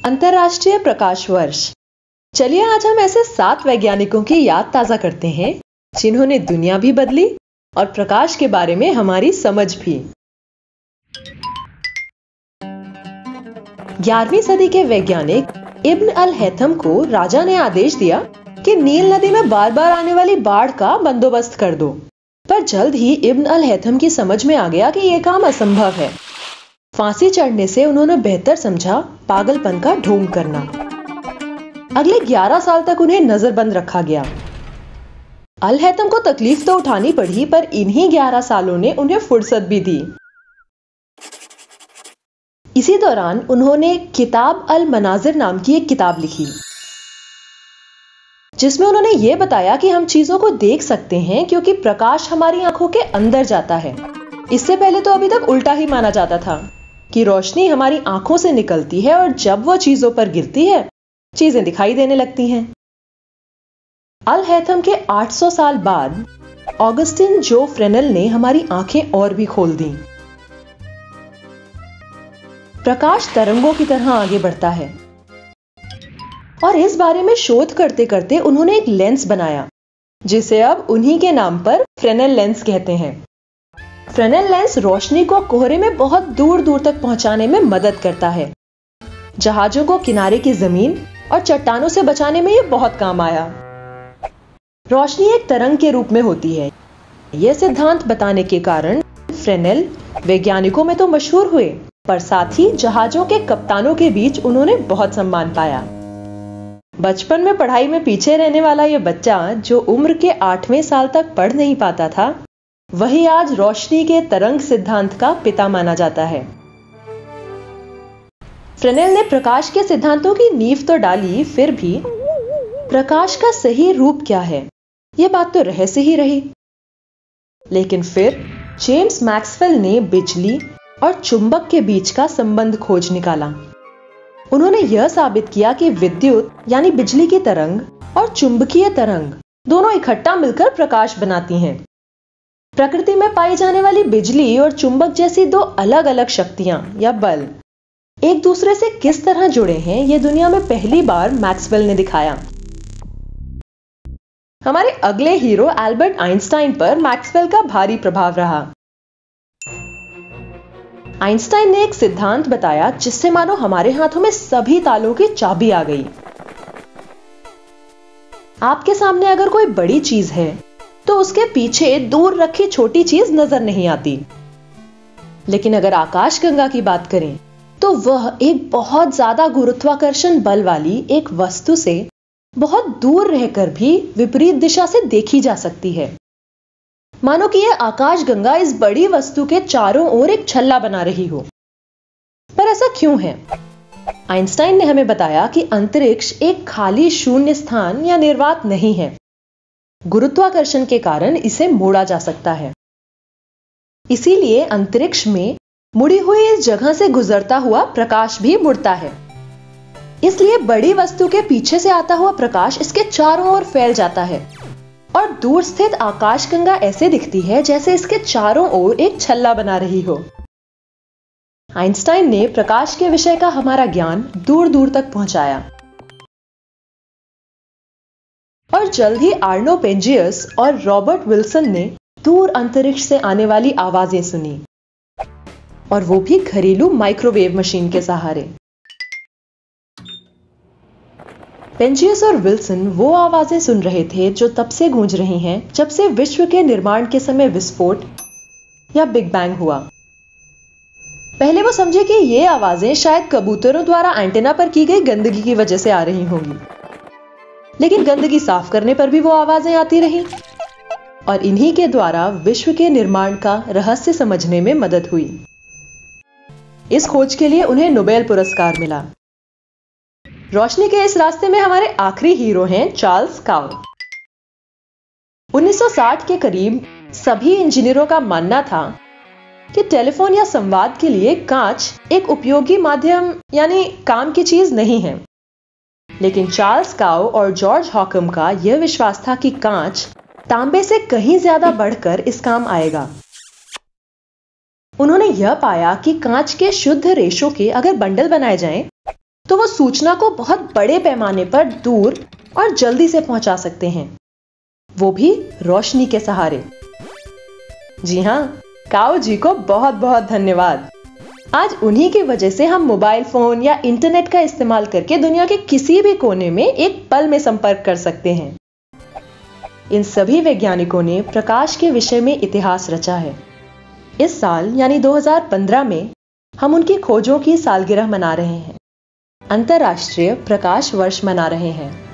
अंतर्राष्ट्रीय प्रकाश वर्ष। चलिए आज हम ऐसे 7 वैज्ञानिकों की याद ताजा करते हैं जिन्होंने दुनिया भी बदली और प्रकाश के बारे में हमारी समझ भी। 11वीं सदी के वैज्ञानिक इब्न अल हैथम को राजा ने आदेश दिया कि नील नदी में बार बार आने वाली बाढ़ का बंदोबस्त कर दो। पर जल्द ही इब्न अल हैथम की समझ में आ गया कि यह काम असंभव है। फांसी चढ़ने से उन्होंने बेहतर समझा पागलपन का ढोंग करना। अगले 11 साल तक उन्हें नजरबंद रखा गया। अल हैथम को तकलीफ तो उठानी पड़ी, पर इन्हीं 11 सालों ने उन्हें फुर्सत भी दी। इसी दौरान उन्होंने किताब अल मनाजिर नाम की एक किताब लिखी, जिसमें उन्होंने यह बताया कि हम चीजों को देख सकते हैं क्योंकि प्रकाश हमारी आंखों के अंदर जाता है। इससे पहले तो अभी तक उल्टा ही माना जाता था कि रोशनी हमारी आंखों से निकलती है और जब वो चीजों पर गिरती है चीजें दिखाई देने लगती हैं। अल हैथम के 800 साल बाद ऑगस्टिन जो फ्रेनेल ने हमारी आंखें और भी खोल दी। प्रकाश तरंगों की तरह आगे बढ़ता है और इस बारे में शोध करते करते उन्होंने एक लेंस बनाया जिसे अब उन्हीं के नाम पर फ्रेनेल लेंस कहते हैं। फ्रेनेल लेंस रोशनी को कोहरे में बहुत दूर दूर तक पहुंचाने में मदद करता है। जहाजों को किनारे की जमीन और चट्टानों से बचाने में यह बहुत काम आया। रोशनी एक तरंग के रूप में होती है। यह सिद्धांत बताने के कारण फ्रेनेल वैज्ञानिकों में तो मशहूर हुए, पर साथ ही जहाजों के कप्तानों के बीच उन्होंने बहुत सम्मान पाया। बचपन में पढ़ाई में पीछे रहने वाला यह बच्चा जो उम्र के 8वें साल तक पढ़ नहीं पाता था, वही आज रोशनी के तरंग सिद्धांत का पिता माना जाता है। फ्रेनेल ने प्रकाश के सिद्धांतों की नींव तो डाली, फिर भी प्रकाश का सही रूप क्या है यह बात तो रहस्य ही रही। लेकिन फिर जेम्स मैक्सवेल ने बिजली और चुंबक के बीच का संबंध खोज निकाला। उन्होंने यह साबित किया कि विद्युत यानी बिजली की तरंग और चुंबकीय तरंग दोनों इकट्ठा मिलकर प्रकाश बनाती हैं। प्रकृति में पाई जाने वाली बिजली और चुंबक जैसी 2 अलग अलग शक्तियां या बल एक दूसरे से किस तरह जुड़े हैं, यह दुनिया में पहली बार मैक्सवेल ने दिखाया। हमारे अगले हीरो एल्बर्ट आइंस्टाइन पर मैक्सवेल का भारी प्रभाव रहा। आइंस्टाइन ने एक सिद्धांत बताया जिससे मानो हमारे हाथों में सभी तालों की चाबी आ गई। आपके सामने अगर कोई बड़ी चीज है तो उसके पीछे दूर रखी छोटी चीज नजर नहीं आती। लेकिन अगर आकाशगंगा की बात करें तो वह एक बहुत ज्यादा गुरुत्वाकर्षण बल वाली एक वस्तु से बहुत दूर रहकर भी विपरीत दिशा से देखी जा सकती है। मानो कि यह आकाशगंगा इस बड़ी वस्तु के चारों ओर एक छल्ला बना रही हो। पर ऐसा क्यों है? आइंस्टाइन ने हमें बताया कि अंतरिक्ष एक खाली शून्य स्थान या निर्वात नहीं है। गुरुत्वाकर्षण के कारण इसे मोड़ा जा सकता है। इसीलिए अंतरिक्ष में मुड़ी हुई इस जगह से गुजरता हुआ प्रकाश भी मुड़ता है। इसलिए बड़ी वस्तु के पीछे से आता हुआ प्रकाश इसके चारों ओर फैल जाता है और दूर स्थित आकाशगंगा ऐसे दिखती है जैसे इसके चारों ओर एक छल्ला बना रही हो। आइंस्टाइन ने प्रकाश के विषय का हमारा ज्ञान दूर दूर तक पहुंचाया और जल्द ही आर्नो पेंजियस और रॉबर्ट विल्सन ने दूर अंतरिक्ष से आने वाली आवाजें सुनी, और वो भी घरेलू माइक्रोवेव मशीन के सहारे। पेंजियस और विल्सन वो आवाजें सुन रहे थे जो तब से गूंज रही हैं जब से विश्व के निर्माण के समय विस्फोट या बिग बैंग हुआ। पहले वो समझे कि ये आवाजें शायद कबूतरों द्वारा एंटेना पर की गई गंदगी की वजह से आ रही होंगी, लेकिन गंदगी साफ करने पर भी वो आवाजें आती रहीं और इन्हीं के द्वारा विश्व के निर्माण का रहस्य समझने में मदद हुई। इस खोज के लिए उन्हें नोबेल पुरस्कार मिला। रोशनी के इस रास्ते में हमारे आखिरी हीरो हैं चार्ल्स काउ। 1960 के करीब सभी इंजीनियरों का मानना था कि टेलीफोन या संवाद के लिए कांच एक उपयोगी माध्यम यानी काम की चीज नहीं है। लेकिन चार्ल्स काउ और जॉर्ज हॉकम का यह विश्वास था कि कांच तांबे से कहीं ज्यादा बढ़कर इस काम आएगा। उन्होंने यह पाया कि कांच के शुद्ध रेशों के अगर बंडल बनाए जाएं, तो वो सूचना को बहुत बड़े पैमाने पर दूर और जल्दी से पहुंचा सकते हैं, वो भी रोशनी के सहारे। जी हां, काओ जी को बहुत बहुत धन्यवाद। आज उन्हीं की वजह से हम मोबाइल फोन या इंटरनेट का इस्तेमाल करके दुनिया के किसी भी कोने में एक पल में संपर्क कर सकते हैं। इन सभी वैज्ञानिकों ने प्रकाश के विषय में इतिहास रचा है। इस साल यानी 2015 में हम उनकी खोजों की सालगिरह मना रहे हैं, अंतर्राष्ट्रीय प्रकाश वर्ष मना रहे हैं।